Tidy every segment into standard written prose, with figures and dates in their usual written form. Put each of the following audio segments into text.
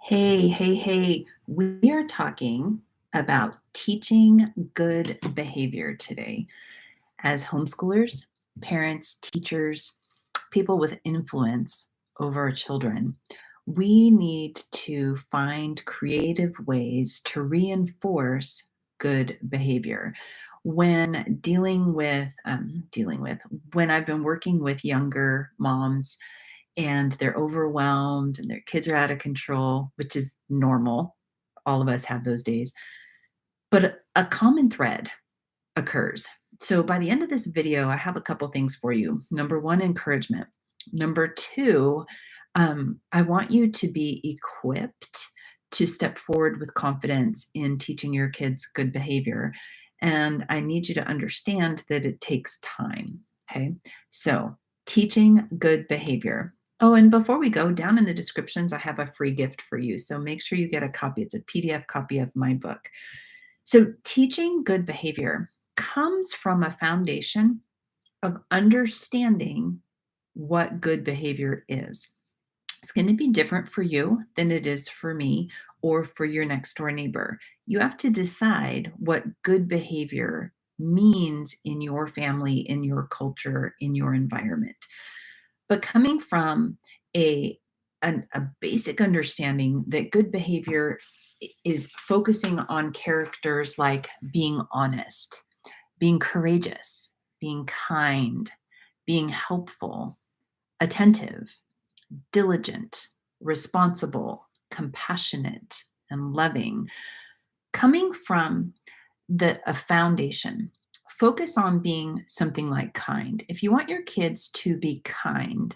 Hey, hey, hey. We are talking about teaching good behavior today. As homeschoolers, parents, teachers, people with influence over our children, we need to find creative ways to reinforce good behavior. When when I've been working with younger moms and they're overwhelmed and their kids are out of control, which is normal. All of us have those days. But a common thread occurs. So by the end of this video, I have a couple things for you. Number one, encouragement. Number two, I want you to be equipped to step forward with confidence in teaching your kids good behavior. And I need you to understand that it takes time. Okay. So, teaching good behavior. Oh, and before we go, down in the descriptions, I have a free gift for you. So make sure you get a copy. It's a PDF copy of my book. So, teaching good behavior comes from a foundation of understanding what good behavior is. It's going to be different for you than it is for me or for your next door neighbor. You have to decide what good behavior means in your family, in your culture, in your environment. But coming from a a basic understanding that good behavior is focusing on characters like being honest, being courageous, being kind, being helpful, attentive, diligent, responsible, compassionate, and loving. Coming from a foundation, focus on being something like kind. If you want your kids to be kind,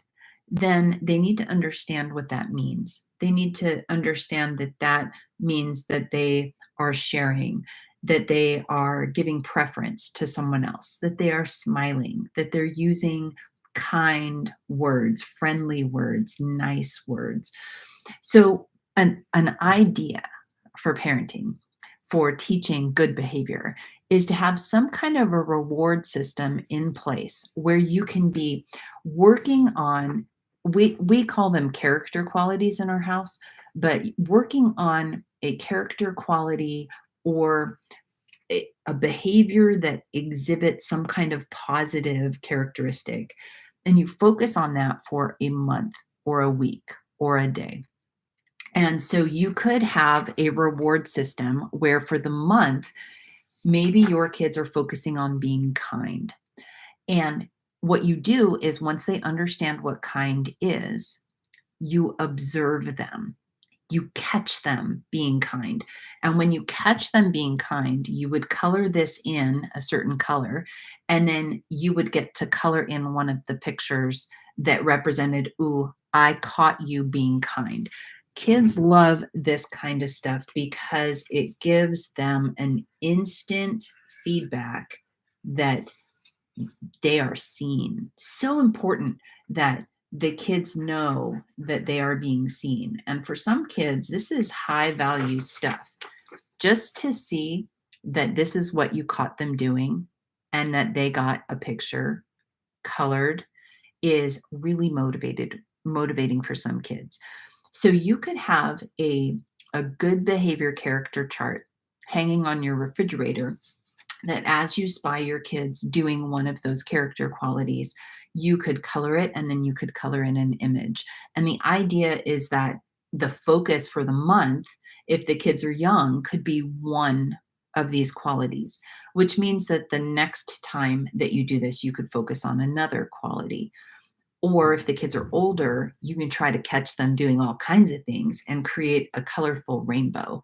then they need to understand what that means. They need to understand that that means that they are sharing, that they are giving preference to someone else, that they are smiling, that they're using kind words, friendly words, nice words. So, an idea for parenting, for teaching good behavior, is to have some kind of a reward system in place where you can be working on, we call them character qualities in our house, but working on a character quality or a behavior that exhibits some kind of positive characteristic. And you focus on that for a month or a week or a day. And so you could have a reward system where for the month, maybe your kids are focusing on being kind. And what you do is once they understand what kind is, you observe them. You catch them being kind. And when you catch them being kind, you would color this in a certain color. And then you would get to color in one of the pictures that represented, ooh, I caught you being kind. Kids love this kind of stuff because it gives them an instant feedback that they are seen. So important that the kids know that they are being seen. And for some kids, this is high value stuff. Just to see that this is what you caught them doing and that they got a picture colored is really motivating for some kids. So you could have a good behavior character chart hanging on your refrigerator that as you spy your kids doing one of those character qualities, you could color it and then you could color in an image. And the idea is that the focus for the month, if the kids are young, could be one of these qualities, which means that the next time that you do this, you could focus on another quality. Or if the kids are older, you can try to catch them doing all kinds of things and create a colorful rainbow.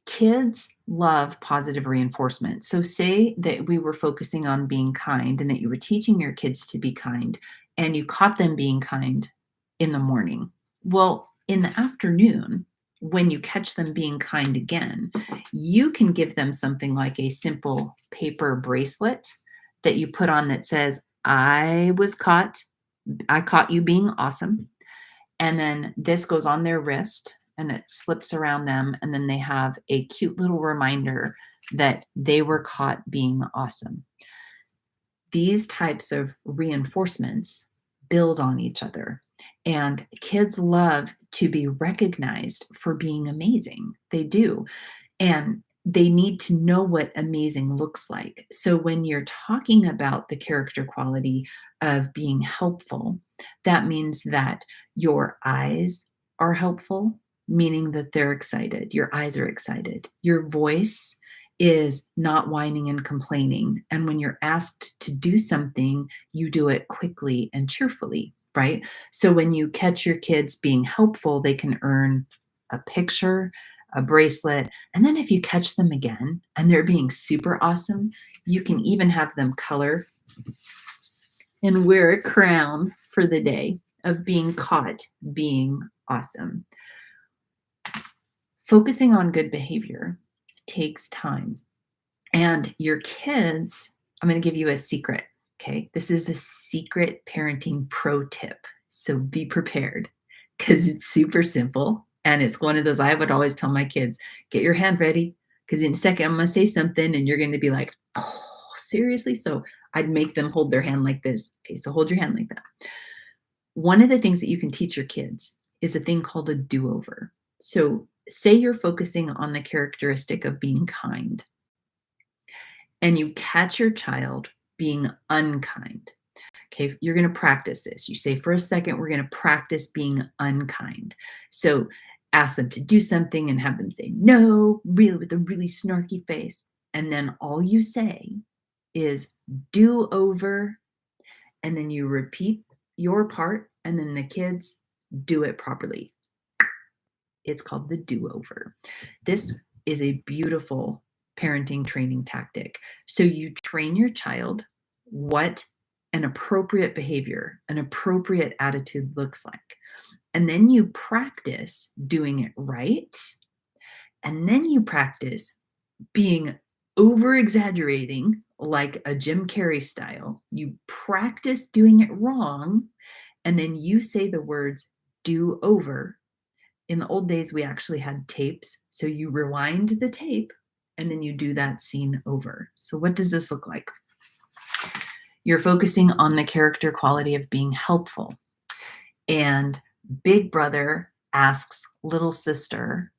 Kids love positive reinforcement. So, say that we were focusing on being kind and that you were teaching your kids to be kind and you caught them being kind in the morning. Well, in the afternoon, when you catch them being kind again, you can give them something like a simple paper bracelet that you put on that says, I caught you being awesome. And then this goes on their wrist and it slips around them. And then they have a cute little reminder that they were caught being awesome. These types of reinforcements build on each other. And kids love to be recognized for being amazing. They do. And they need to know what amazing looks like. So when you're talking about the character quality of being helpful, that means that your eyes are helpful, meaning that they're excited. Your eyes are excited. Your voice is not whining and complaining. And when you're asked to do something, you do it quickly and cheerfully, right? So when you catch your kids being helpful, they can earn a picture, a bracelet, and then if you catch them again and they're being super awesome, you can even have them color and wear a crown for the day of being caught being awesome. Focusing on good behavior takes time. And your kids, I'm going to give you a secret. Okay. This is a secret parenting pro tip. So be prepared because it's super simple. And it's one of those I would always tell my kids get your hand ready because in a second I'm going to say something and you're going to be like, oh, seriously? So I'd make them hold their hand like this. Okay. So hold your hand like that. One of the things that you can teach your kids is a thing called a do over. So say you're focusing on the characteristic of being kind and you catch your child being unkind. Okay, you're going to practice this. You say, for a second, we're going to practice being unkind. So ask them to do something and have them say no, really with a really snarky face. And then all you say is do over. And then you repeat your part, and then the kids do it properly. It's called the do over. This is a beautiful parenting training tactic. So you train your child what an appropriate behavior, an appropriate attitude looks like. And then you practice doing it right. And then you practice being over exaggerating like a Jim Carrey style. You practice doing it wrong. And then you say the words do over. In the old days, we actually had tapes. So you rewind the tape and then you do that scene over. So what does this look like? You're focusing on the character quality of being helpful. And big brother asks little sister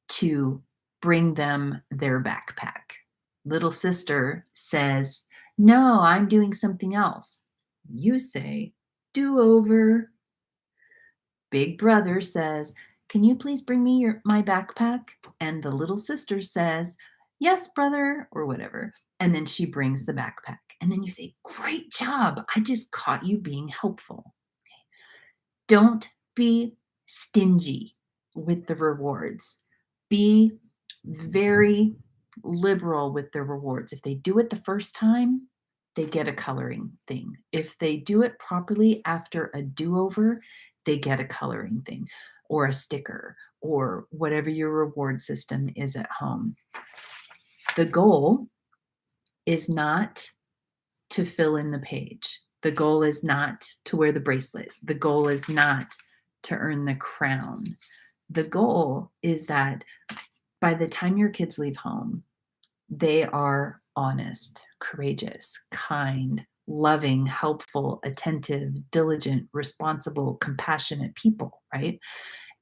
to bring them their backpack. Little sister says, no, I'm doing something else. You say, do over. Big brother says, can you please bring me my backpack? And the little sister says, yes, brother, or whatever. And then she brings the backpack. And then you say, great job. I just caught you being helpful. Don't be stingy with the rewards. Be very liberal with the rewards. If they do it the first time, they get a coloring thing. If they do it properly after a do-over, they get a coloring thing or a sticker or whatever your reward system is at home. The goal is not to fill in the page. The goal is not to wear the bracelet. The goal is not to earn the crown. The goal is that by the time your kids leave home, they are honest, courageous, kind, loving, helpful, attentive, diligent, responsible, compassionate people, right?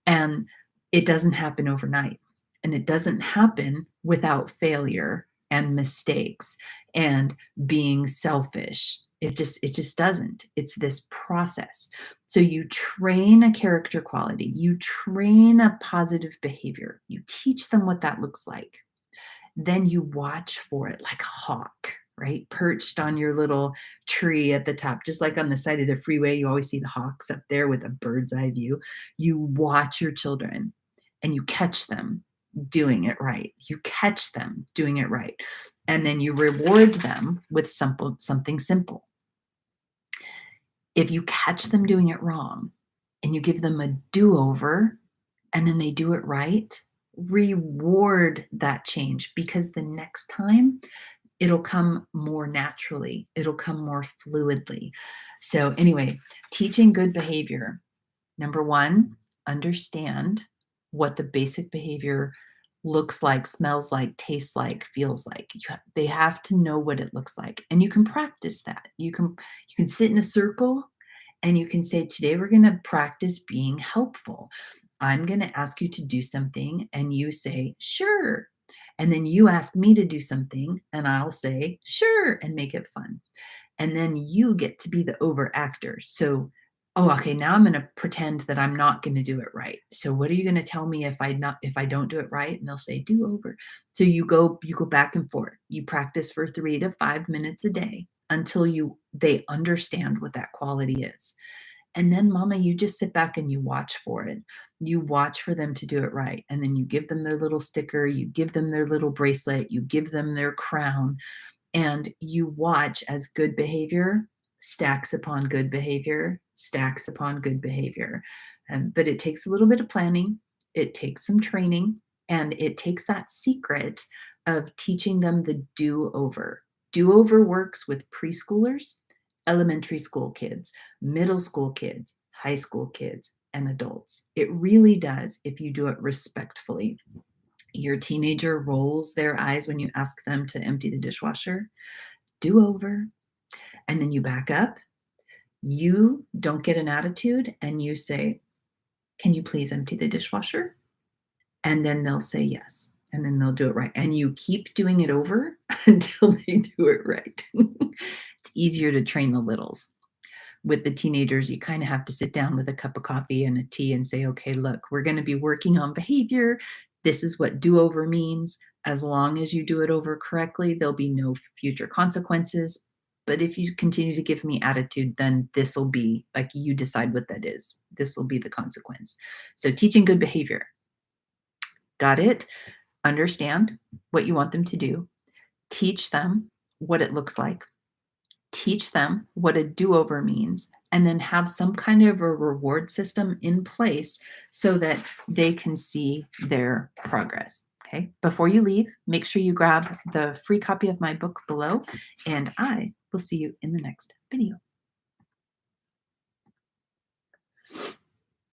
And it doesn't happen overnight. And it doesn't happen without failure and mistakes and being selfish. It just doesn't. It's this process. So you train a character quality, you train a positive behavior, you teach them what that looks like. Then you watch for it like a hawk, right? Perched on your little tree at the top, just like on the side of the freeway, you always see the hawks up there with a bird's eye view. You watch your children and you catch them doing it right. You catch them doing it right. And then you reward them with something simple. If you catch them doing it wrong and you give them a do-over and then they do it right, reward that change because the next time it'll come more naturally. It'll come more fluidly. So anyway, teaching good behavior. Number one, understand what the basic behavior looks like, smells like, tastes like, feels like. They have to know what it looks like. And you can practice that. You can sit in a circle And you can say, today we're going to practice being helpful. I'm going to ask you to do something, and you say, sure. And then you ask me to do something, and I'll say, sure, and make it fun. And then you get to be the overactor. So, oh, okay, now I'm going to pretend that I'm not going to do it right. So what are you going to tell me if I don't do it right? And they'll say do over. So you go back and forth. You practice for 3 to 5 minutes a day until they understand what that quality is. And then, mama, you just sit back and you watch for it. You watch for them to do it right. And then you give them their little sticker, you give them their little bracelet, you give them their crown, and you watch as good behavior stacks upon good behavior, stacks upon good behavior. But it takes a little bit of planning, it takes some training, and it takes that secret of teaching them the do over. Do over works with preschoolers, elementary school kids, middle school kids, high school kids, and adults. It really does if you do it respectfully. Your teenager rolls their eyes when you ask them to empty the dishwasher, do over, and then you back up. You don't get an attitude and you say, can you please empty the dishwasher? And then they'll say yes. And then they'll do it right. And you keep doing it over until they do it right. It's easier to train the littles. With the teenagers, you kind of have to sit down with a cup of coffee and a tea and say, okay, look, we're going to be working on behavior. This is what do over means. As long as you do it over correctly, there'll be no future consequences. But if you continue to give me attitude, then this will be like you decide what that is. This will be the consequence. So, teaching good behavior. Got it? Understand what you want them to do. Teach them what it looks like, teach them what a do-over means, and then have some kind of a reward system in place so that they can see their progress. Okay. Before you leave, make sure you grab the free copy of my book below, and I will see you in the next video.